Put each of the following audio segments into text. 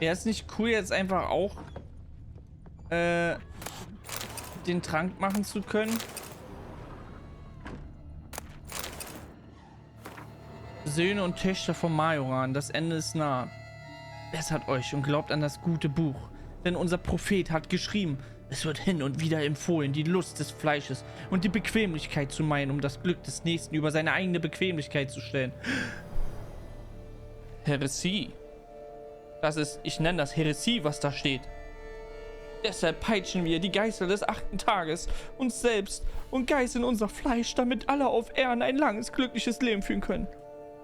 Wäre es nicht cool, jetzt einfach auch den Trank machen zu können? Söhne und Töchter von Majoran, das Ende ist nah. Bessert euch und glaubt an das gute Buch. Denn unser Prophet hat geschrieben, es wird hin und wieder empfohlen, die Lust des Fleisches und die Bequemlichkeit zu meinen, um das Glück des Nächsten über seine eigene Bequemlichkeit zu stellen. Heresie. Das ist, ich nenne das Heresie, was da steht. Deshalb peitschen wir die Geißel des 8. Tages, uns selbst und geißeln unser Fleisch, damit alle auf Erden ein langes, glückliches Leben führen können.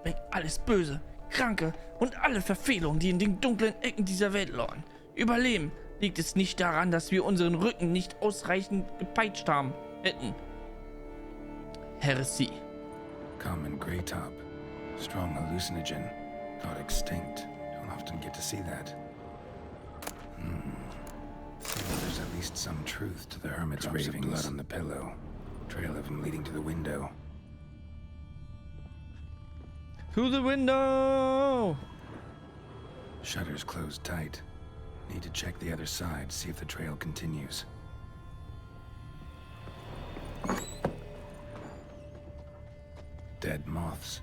Weg alles Böse, Kranke und alle Verfehlungen, die in den dunklen Ecken dieser Welt lauern. Überleben liegt es nicht daran, dass wir unseren Rücken nicht ausreichend gepeitscht hätten. Heresie. Common Grey Top. Strong hallucinogen. Thought extinct. Don't often get to see that. Seems there's at least some truth to the hermit's ravings. Drops of blood on the pillow. Trail of him leading to the window. To the window! Shutters closed tight. Need to check the other side, see if the trail continues. Dead moths.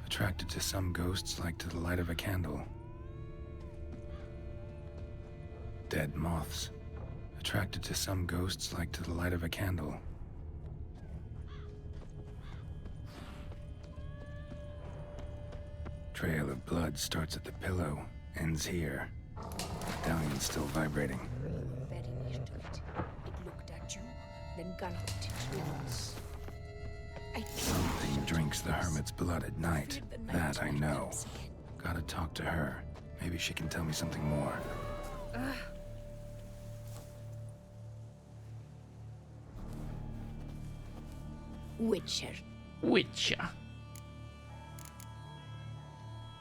Attracted to some ghosts like to the light of a candle. Dead moths. Attracted to some ghosts like to the light of a candle. Trail of blood starts at the pillow, ends here. Medallion's still vibrating. Very near to it. It looked at you, then galloped towards. Something drinks the hermit's blood at night. That I know. Gotta talk to her. Maybe she can tell me something more. Witcher. Witcher.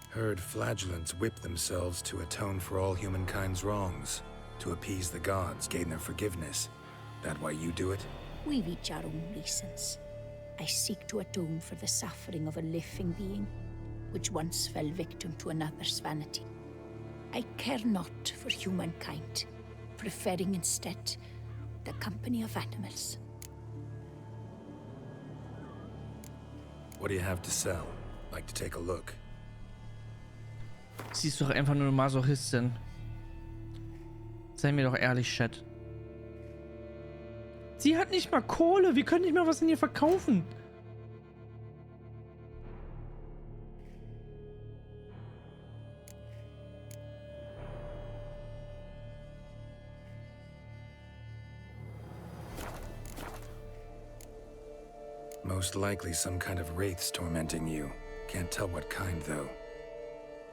Heard flagellants whip themselves to atone for all humankind's wrongs. To appease the gods, gain their forgiveness. That why you do it? We've each our own reasons. I seek to atone for the suffering of a living being, which once fell victim to another's vanity. I care not for humankind, preferring instead the company of animals. What do you have to sell? Like to take a look? Sie ist doch einfach nur eine Masochistin. Sei mir doch ehrlich, Chat. Sie hat nicht mal Kohle. Wir können nicht mal was in ihr verkaufen. Most likely some kind of wraiths tormenting you. Can't tell what kind, though.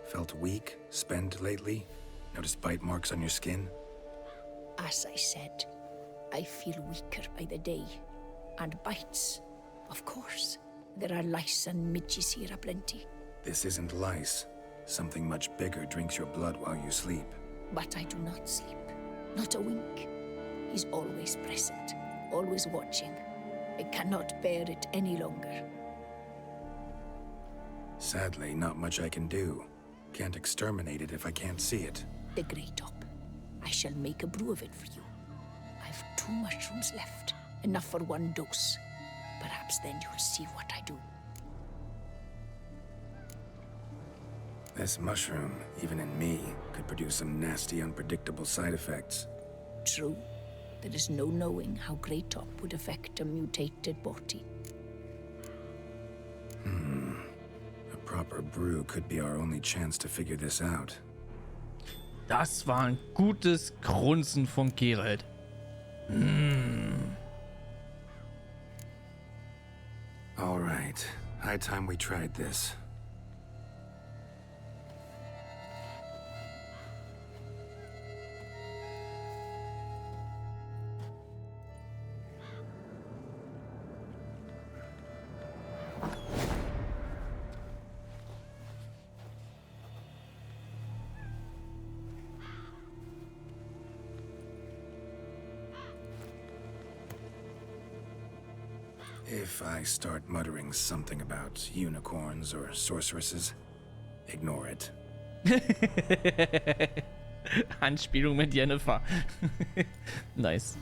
Felt weak, spent lately? Noticed bite marks on your skin? As I said, I feel weaker by the day. And bites, of course. There are lice and midges here aplenty. This isn't lice. Something much bigger drinks your blood while you sleep. But I do not sleep. Not a wink. He's always present, always watching. I cannot bear it any longer. Sadly, not much I can do. Can't exterminate it if I can't see it. The Grey Top. I shall make a brew of it for you. I've 2 mushrooms left. Enough for 1 dose. Perhaps then you'll see what I do. This mushroom, even in me, could produce some nasty, unpredictable side effects. True. There is no knowing how Grey Top would affect a mutated body. A proper brew could be our only chance to figure this out. Das war ein gutes Grunzen von Geralt. All right. High time we tried this. If I start muttering something about unicorns or sorceresses, ignore it. Anspielung mit Jennifer. Nice.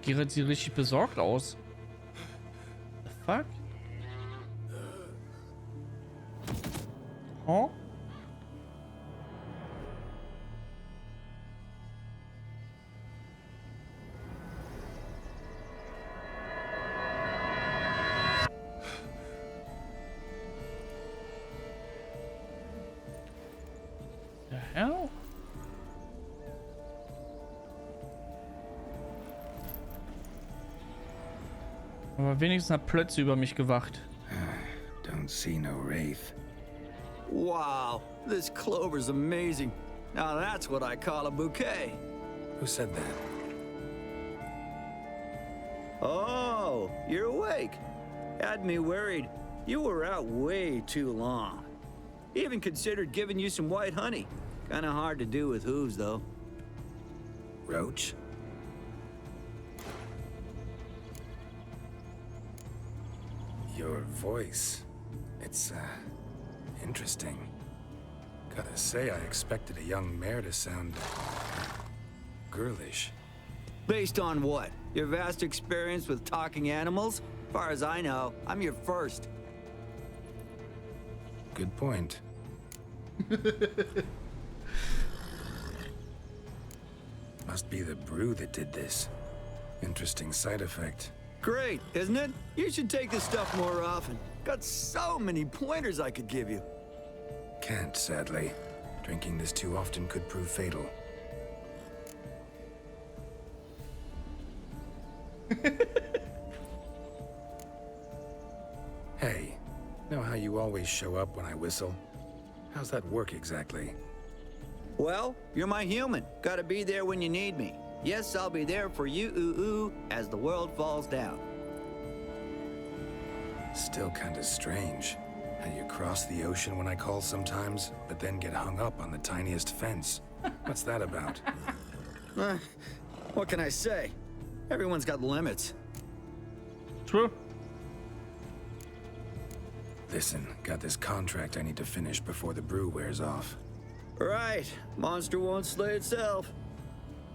Gerrit sieht richtig besorgt aus. The fuck? Oh? The hell? Aber wenigstens hat Plötze über mich gewacht. Don't see no wraith. Wow, this clover's amazing. Now that's what I call a bouquet. Who said that? Oh, you're awake. Had me worried. You were out way too long. Even considered giving you some white honey. Kinda hard to do with hooves, though. Roach? Your voice. It's, interesting. Gotta say, I expected a young mare to sound girlish. Based on what? Your vast experience with talking animals? Far as I know, I'm your first. Good point. Must be the brew that did this. Interesting side effect. Great, isn't it? You should take this stuff more often. Got so many pointers I could give you. Can't, sadly. Drinking this too often could prove fatal. Hey, know how you always show up when I whistle? How's that work exactly? Well, you're my human. Gotta be there when you need me. Yes, I'll be there for you, ooh, as the world falls down. Still kinda strange. How you cross the ocean when I call sometimes, but then get hung up on the tiniest fence. What's that about? What can I say? Everyone's got limits. True. Listen, got this contract I need to finish before the brew wears off. Right. Monster won't slay itself.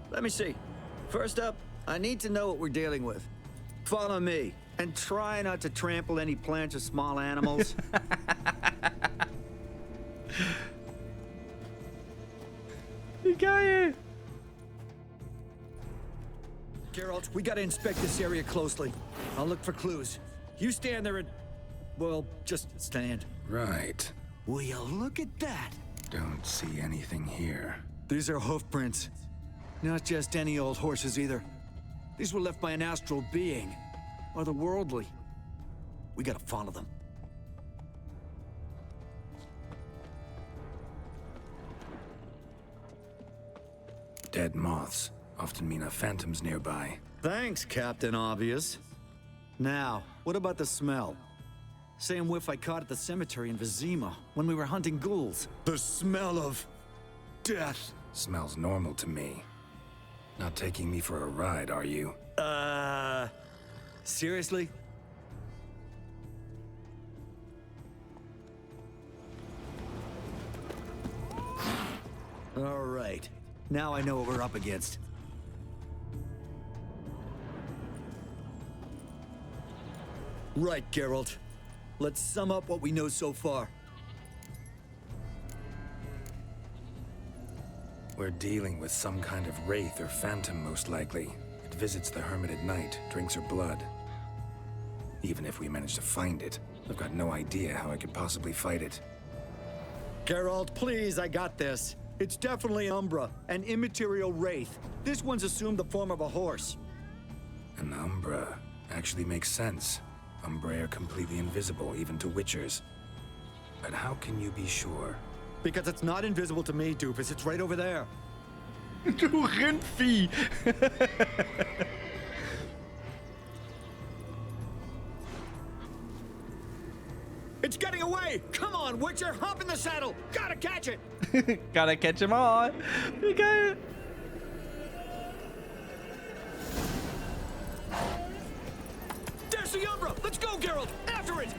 Let me see. First up, I need to know what we're dealing with. Follow me, and try not to trample any plants or small animals. Wie geil. Geralt, we gotta inspect this area closely. I'll look for clues. You stand there and... well, just stand. Right. Will you look at that? Don't see anything here. These are hoof prints. Not just any old horses either. These were left by an astral being. Otherworldly. We gotta follow them. Dead moths often mean a phantom's nearby. Thanks, Captain Obvious. Now, what about the smell? Same whiff I caught at the cemetery in Vizima when we were hunting ghouls. The smell of... death. Smells normal to me. Not taking me for a ride, are you? Seriously? All right. Now I know what we're up against. Right, Geralt. Let's sum up what we know so far. We're dealing with some kind of wraith or phantom, most likely. It visits the hermit at night, drinks her blood. Even if we manage to find it, I've got no idea how I could possibly fight it. Geralt, please, I got this. It's definitely Umbra, an immaterial wraith. This one's assumed the form of a horse. An Umbra actually makes sense. Umbrae are completely invisible, even to Witchers. But how can you be sure? Because it's not invisible to me, Doofus. It's right over there. Du Rindvieh. away! Come on, Witcher, hop in the saddle! Gotta catch it! Gotta catch him all. Wie geil. There's the Umbra! Let's go, Geralt! After it!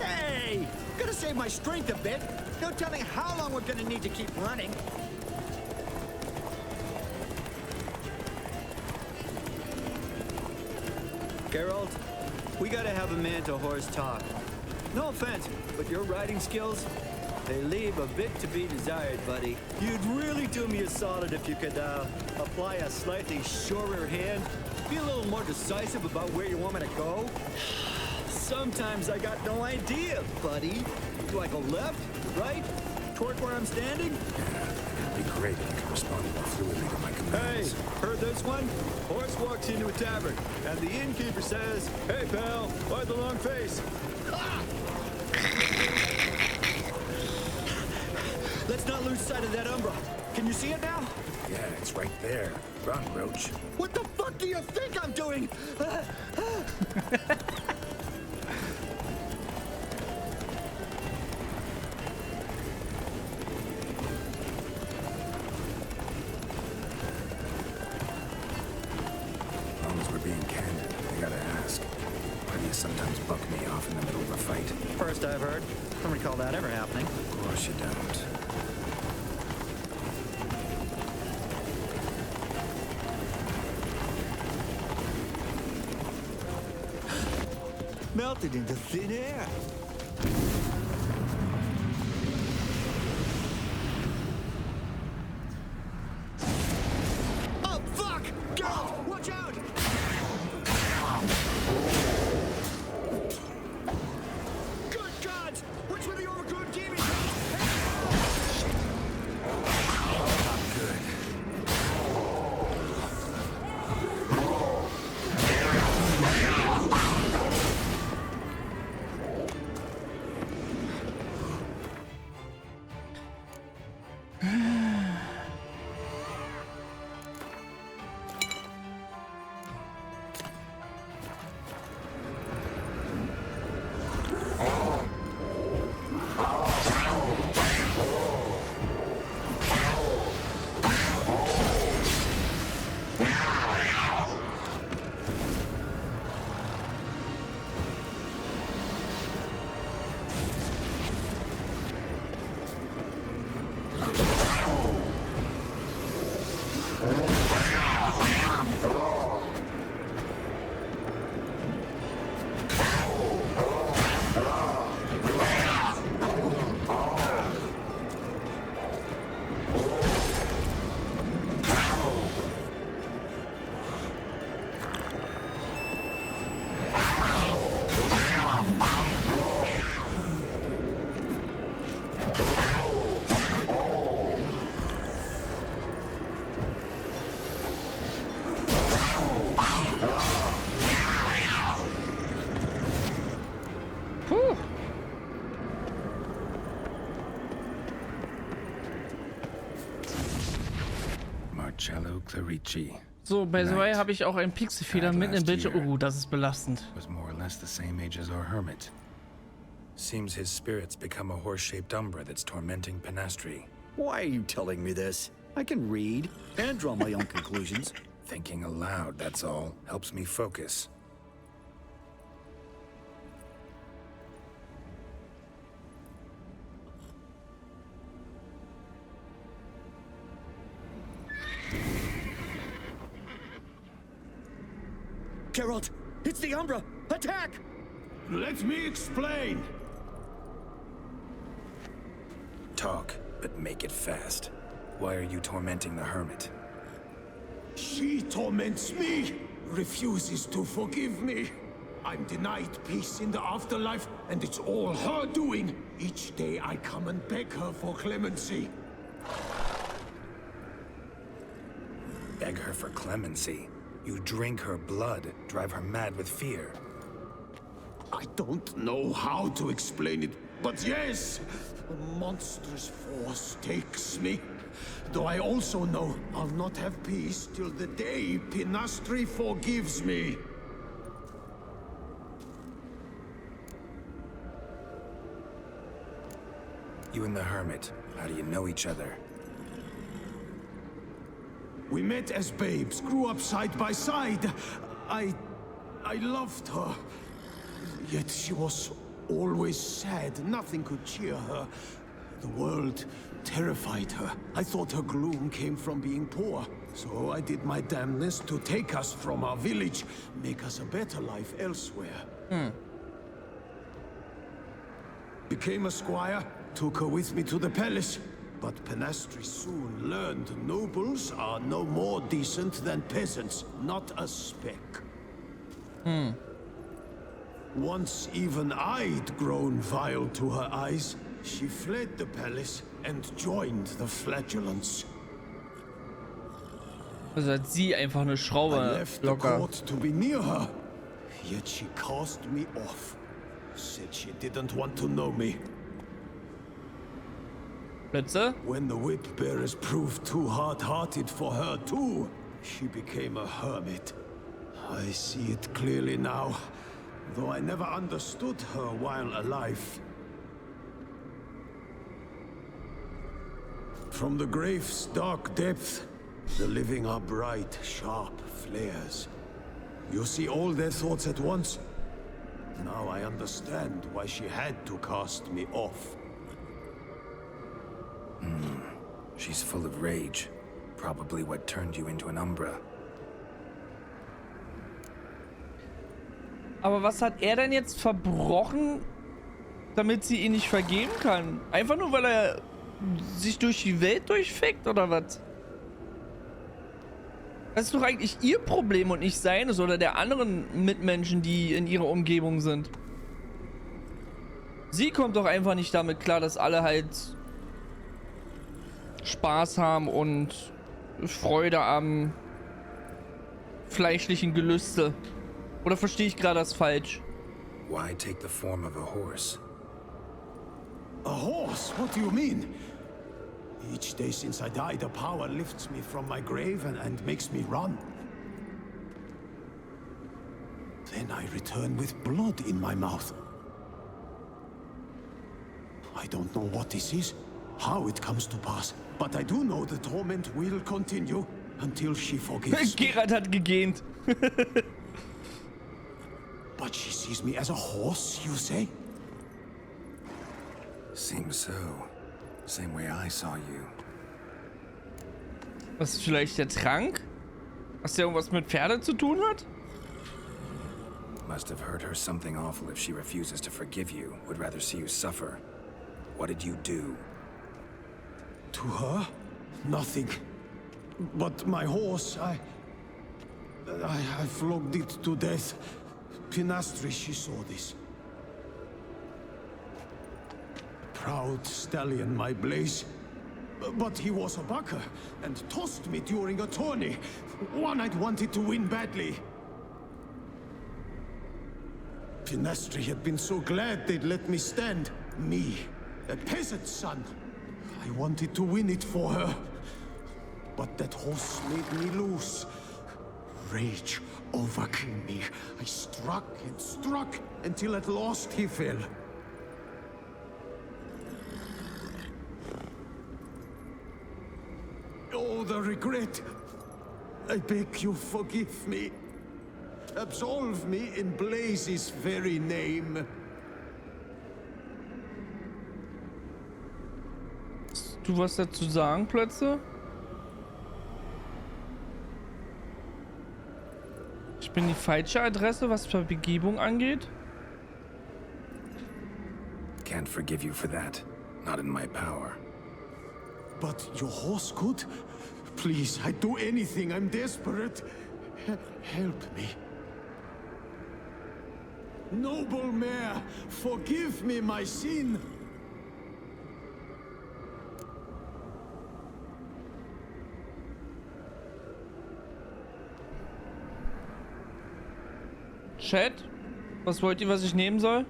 Hey! Gotta save my strength a bit. No telling how long we're gonna need to keep running. Geralt, we gotta have a man-to-horse talk. No offense, but your riding skills, they leave a bit to be desired, buddy. You'd really do me a solid if you could, apply a slightly surer hand. Be a little more decisive about where you want me to go. Sometimes I got no idea, buddy. Do I go left, right, toward where I'm standing? It'd be great if you could respond more fluidly to my Hey, commands. heard this one? Horse walks into a tavern, and the innkeeper says, "Hey, pal, why the long face?" Ah! Let's not lose sight of that Umbra. Can you see it now? Yeah, it's right there. Run, Roach. What the fuck do you think I'm doing? As long as we're being candid, I gotta ask. Why do you sometimes buck me off in the middle of a fight? First I've heard. Don't recall that ever happening. Of course you don't. Melted into thin air. Oh, fuck! Geralt, watch out! Good gods! Which were the overgrown demons? Puh. Marcello Clarici So, bei Zwei habe ich auch einen Pixelfehler mitten im Bildschirm. Oh, das ist belastend. was more or less the same age as our hermit. Seems his spirit's become a horse-shaped umbra that's tormenting Penastri. Why are you telling me this? I can read and draw my own conclusions. Thinking aloud, that's all. Helps me focus. Geralt, it's the Umbra! Attack! Let me explain. Talk, but make it fast. Why are you tormenting the hermit? She torments me, refuses to forgive me. I'm denied peace in the afterlife, and it's all her doing. Each day I come and beg her for clemency. Beg her for clemency. You drink her blood, drive her mad with fear. I don't know how to explain it, but yes, a monstrous force takes me. Though I also know I'll not have peace till the day Penastri forgives me. you and the Hermit? How do you know each other? We met as babes, grew up side by side. I loved her. Yet she was always sad. Nothing could cheer her. The world terrified her. I thought her gloom came from being poor. So I did my damnedest to take us from our village, make us a better life elsewhere. Became a squire, took her with me to the palace. But Penastri soon learned nobles are no more decent than peasants, not a speck. Once even I'd grown vile to her eyes, she fled the palace and joined the Flagellants. Also hat sie einfach eine I Schraube left the locker. court to be near her, yet she cast me off. Said she didn't want to know me. Plätze? When the whip bearers proved too hard-hearted for her too, she became a hermit. I see it clearly now, though I never understood her while alive. From the grave's dark depth, the living are bright, sharp flares. You see all their thoughts at once. Now I understand why she had to cast me off. She's full of rage. Probably what turned you into an Umbra. Aber was hat er denn jetzt verbrochen, damit sie ihn nicht vergeben kann? Einfach nur, weil er sich durch die Welt durchfickt oder was? Das ist doch eigentlich ihr Problem und nicht seines oder der anderen Mitmenschen, die in ihrer Umgebung sind. Sie kommt doch einfach nicht damit klar, dass alle halt Spaß haben und Freude am fleischlichen Gelüste. Oder verstehe ich gerade das falsch? Why take the form of a horse? A horse? What do you mean? Each day since I died, a power lifts me from my grave and makes me run. Then I return with blood in my mouth. I don't know what this is, how it comes to pass, but I do know the torment will continue until she forgives me. Geralt hat gegähnt. But she sees me as a horse, you say? Seems so. Same way I saw you. Was ist vielleicht der Trank? Was der irgendwas mit Pferde zu tun hat? Must have hurt her something awful if she refuses to forgive you. Would rather see you suffer. What did you do? To her? Nothing. But my horse, I flogged it to death. Penastri, she saw this. Proud stallion, my Blaze. But he was a bucker and tossed me during a tourney. One I'd wanted to win badly. Penastri had been so glad they'd let me stand. Me, a peasant's son. I wanted to win it for her. But that horse made me loose. Rage overcame me. I struck and struck until at last he fell. Oh, the regret. I beg you, forgive me. Absolve me in Blaze's very name. Du was dazu sagen, Plötze? Ich bin die falsche Adresse, was Vergebung angeht. Can't forgive you for that. Not in my power. But your horse could? Please, I'd do anything. I'm desperate. Help me. Noble mare, forgive me my sin. Chat, was wollt ihr, was ich nehmen soll?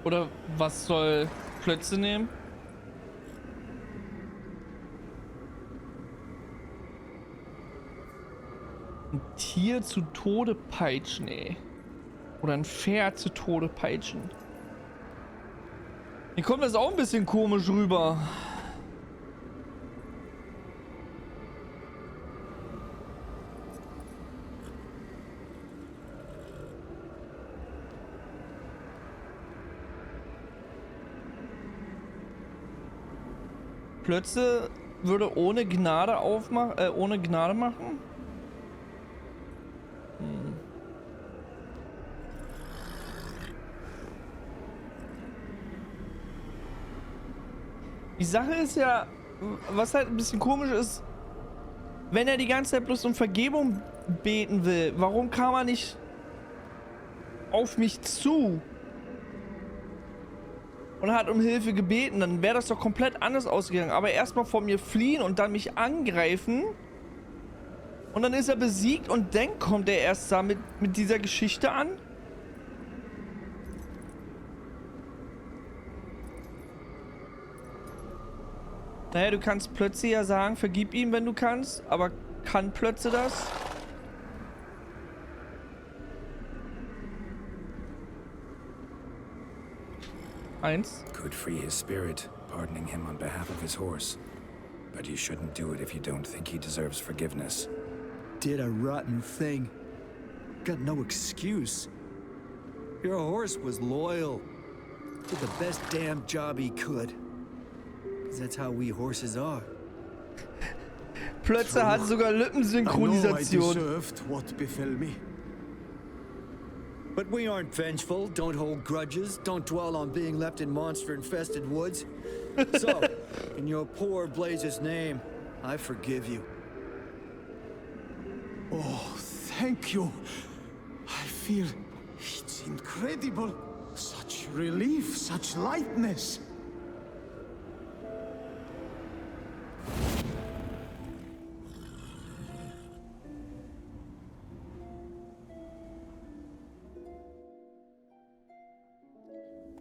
Oder was soll Plötze nehmen? Ein Tier zu Tode peitschen, ey. Oder ein Pferd zu Tode peitschen. Mir kommt das auch ein bisschen komisch rüber. Plötze würde ohne Gnade ohne Gnade machen? Die Sache ist ja, was halt ein bisschen komisch ist, wenn er die ganze Zeit bloß um Vergebung beten will, warum kam er nicht auf mich zu und hat um Hilfe gebeten? Dann wäre das doch komplett anders ausgegangen. Aber erstmal vor mir fliehen und dann mich angreifen und dann ist er besiegt und dann kommt er erst da mit dieser Geschichte an. Naja, du kannst Plötze ja sagen, vergib ihm, wenn du kannst, aber kann Plötze das? Eins. Could free his spirit, pardoning him on behalf of his horse. But you shouldn't do it if you don't think he deserves forgiveness. Did a rotten thing. Got no excuse. Your horse was loyal. Did the best damn job he could. 'Cause that's how we horses are. Plötze hat sogar I know I Lippensynchronisation. deserved what befell me. But we aren't vengeful, don't hold grudges, don't dwell on being left in monster-infested woods. So, in your poor Blaze's name, I forgive you. Oh, thank you. I feel it's incredible. Such relief, such lightness.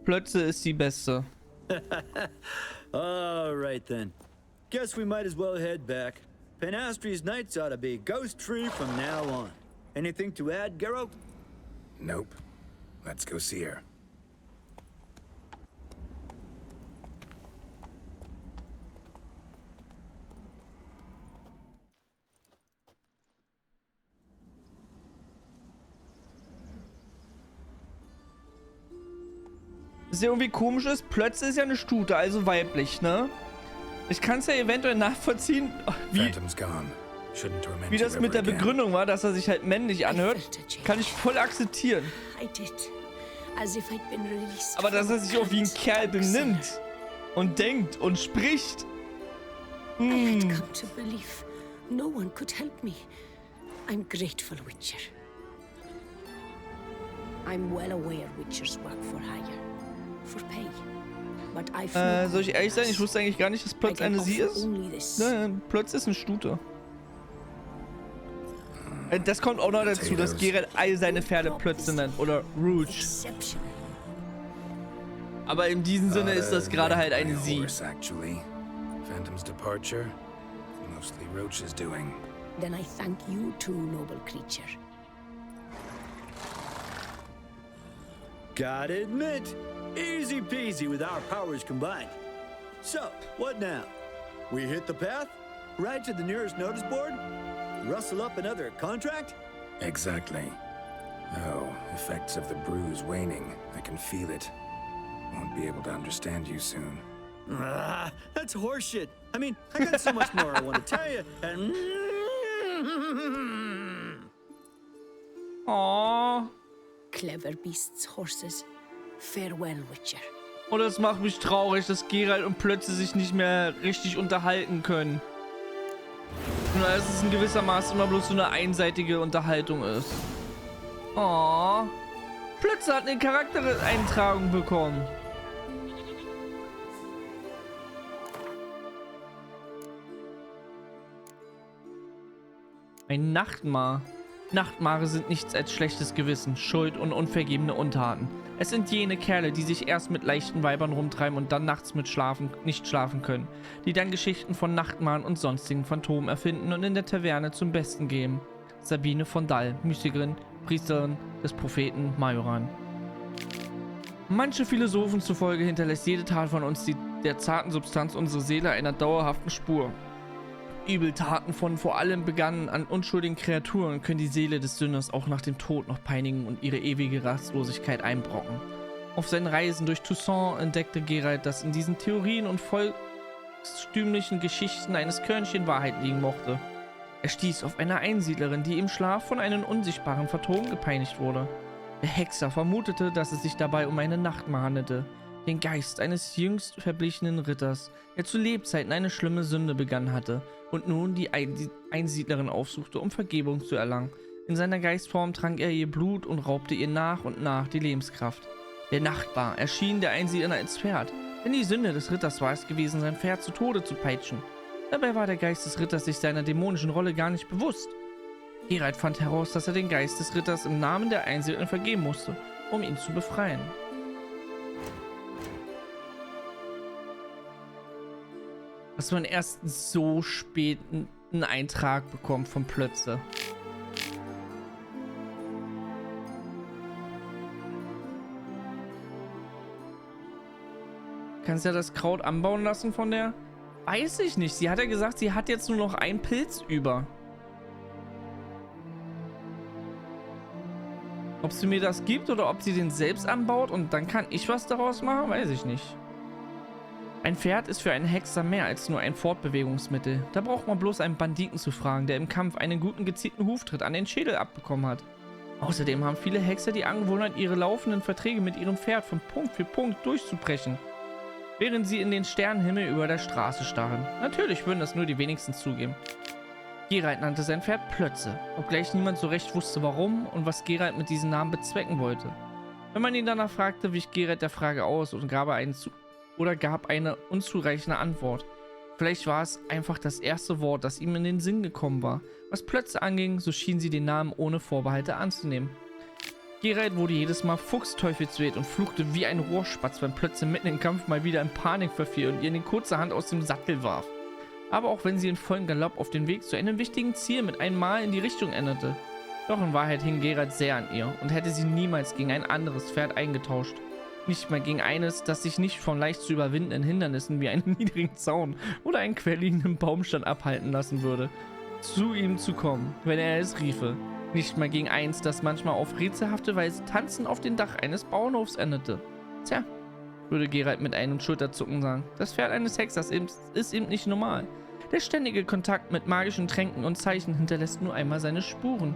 Plötze ist die beste. All right then. Guess we might as well head back. Penastri's nights ought to be ghost-free from now on. Anything to add, Garrow? Nope. Let's go see her. Was ja irgendwie komisch ist, Plötze ist ja eine Stute, also weiblich, ne? Ich kann es ja eventuell nachvollziehen, Phantom's gone. Shouldn't torment wie you das mit der ever again. Begründung war, dass er sich halt männlich anhört. Kann ich voll akzeptieren. I did. As if I'd been released. Aber dass from er sich auch wie ein cant Kerl dark cellar. benimmt und denkt und spricht. I had come to believe no one could help me. I'm grateful, Witcher. I'm well aware Witchers work for hire, for pay. But I've no Soll ich ehrlich sein? Ich wusste eigentlich gar nicht, dass I Plötz can eine sie offer ist. only this. Nein, Plötz ist eine Stute. Das kommt auch noch dazu, dass Geralt all seine Pferde Plötze nennt. Oder Rouge. Exceptional. Aber in diesem Sinne ist das gerade halt eine sie. Horse, actually. Phantom's departure, mostly Roach's doing. Then I thank you too, noble creature. Gotta admit, easy peasy with our powers combined. So, what now? We hit the path? Ride to the nearest notice board? Rustle up another contract? Exactly. Oh, effects of the bruise waning. I can feel it. Won't be able to understand you soon. Ah, that's horseshit. I mean, I got so much more I want to tell you, and... Oh. Clever beasts, horses. Farewell, Witcher. Und das macht mich traurig, dass Geralt und Plötze sich nicht mehr richtig unterhalten können. Und dass es in gewisser Maße immer bloß so eine einseitige Unterhaltung ist. Oh. Plötze hat eine Charaktereintragung bekommen. Ein Nachtmar. Nachtmare sind nichts als schlechtes Gewissen, Schuld und unvergebene Untaten. Es sind jene Kerle, die sich erst mit leichten Weibern rumtreiben und dann nachts nicht schlafen können, die dann Geschichten von Nachtmaren und sonstigen Phantomen erfinden und in der Taverne zum Besten geben. Sabine von Dall, Mystikerin, Priesterin des Propheten Majoran. Manche Philosophen zufolge hinterlässt jede Tat von uns der zarten Substanz unserer Seele einer dauerhaften Spur. Übeltaten von vor allem begannen an unschuldigen Kreaturen können die Seele des Sünders auch nach dem Tod noch peinigen und ihre ewige Rastlosigkeit einbrocken. Auf seinen Reisen durch Toussaint entdeckte Geralt, dass in diesen Theorien und volkstümlichen Geschichten eines Körnchen Wahrheit liegen mochte. Er stieß auf eine Einsiedlerin, die im Schlaf von einem unsichtbaren Phantom gepeinigt wurde. Der Hexer vermutete, dass es sich dabei um eine Nachtmar handelte, den Geist eines jüngst verblichenen Ritters, der zu Lebzeiten eine schlimme Sünde begangen hatte und nun die Einsiedlerin aufsuchte, um Vergebung zu erlangen. In seiner Geistform trank er ihr Blut und raubte ihr nach und nach die Lebenskraft. Der Nachtmar erschien der Einsiedlerin als Pferd, denn die Sünde des Ritters war es gewesen, sein Pferd zu Tode zu peitschen. Dabei war der Geist des Ritters sich seiner dämonischen Rolle gar nicht bewusst. Geralt fand heraus, dass er den Geist des Ritters im Namen der Einsiedlerin vergeben musste, um ihn zu befreien. Dass man erst so spät einen Eintrag bekommt von Plötze. Kannst ja das Kraut anbauen lassen von der? Weiß ich nicht. Sie hat ja gesagt, sie hat jetzt nur noch einen Pilz über. Ob sie mir das gibt oder ob sie den selbst anbaut und dann kann ich was daraus machen, weiß ich nicht. Ein Pferd ist für einen Hexer mehr als nur ein Fortbewegungsmittel. Da braucht man bloß einen Banditen zu fragen, der im Kampf einen guten gezielten Huftritt an den Schädel abbekommen hat. Außerdem haben viele Hexer die Angewohnheit, ihre laufenden Verträge mit ihrem Pferd von Punkt für Punkt durchzubrechen, während sie in den Sternenhimmel über der Straße starren. Natürlich würden das nur die wenigsten zugeben. Geralt nannte sein Pferd Plötze, obgleich niemand so recht wusste warum und was Geralt mit diesem Namen bezwecken wollte. Wenn man ihn danach fragte, wich Geralt der Frage aus und gab eine unzureichende Antwort. Vielleicht war es einfach das erste Wort, das ihm in den Sinn gekommen war. Was Plötze anging, so schien sie den Namen ohne Vorbehalte anzunehmen. Geralt wurde jedes Mal fuchsteufelswild und fluchte wie ein Rohrspatz, wenn Plötze mitten im Kampf mal wieder in Panik verfiel und ihr in kurzerhand aus dem Sattel warf. Aber auch wenn sie in vollem Galopp auf den Weg zu einem wichtigen Ziel mit einem Mal in die Richtung änderte. Doch in Wahrheit hing Geralt sehr an ihr und hätte sie niemals gegen ein anderes Pferd eingetauscht. Nicht mal gegen eines, das sich nicht von leicht zu überwindenden Hindernissen wie einen niedrigen Zaun oder einen querliegenden Baumstamm abhalten lassen würde, zu ihm zu kommen, wenn er es riefe. Nicht mal gegen eins, das manchmal auf rätselhafte Weise tanzend auf dem Dach eines Bauernhofs endete. Tja, würde Geralt mit einem Schulterzucken sagen. Das Pferd eines Hexers ist eben nicht normal. Der ständige Kontakt mit magischen Tränken und Zeichen hinterlässt nur einmal seine Spuren.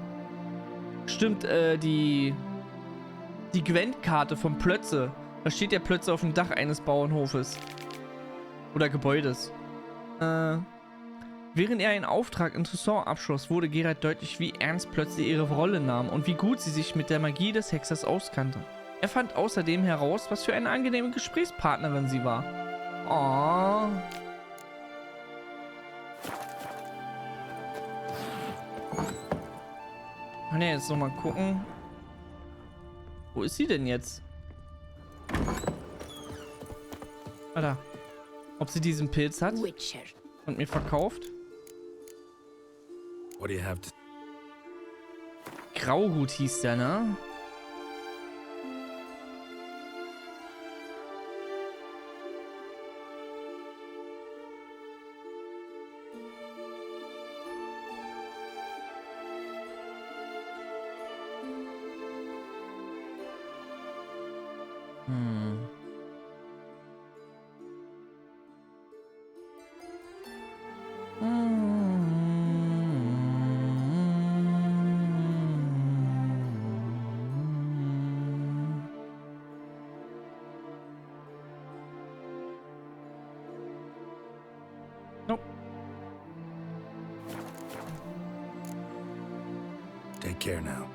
Stimmt, die Gwent-Karte von Plötze. Da steht ja Plötze auf dem Dach eines Bauernhofes. Oder Gebäudes. Während er einen Auftrag in Toussaint abschloss, wurde Geralt deutlich, wie ernst Plötze ihre Rolle nahm und wie gut sie sich mit der Magie des Hexers auskannte. Er fand außerdem heraus, was für eine angenehme Gesprächspartnerin sie war. Oh. Kann ja jetzt nochmal gucken. Wo ist sie denn jetzt? Alter. Ob sie diesen Pilz hat Witcher. und mir verkauft? What do you have to... Grauhut hieß der, ne? Nope. Take care now.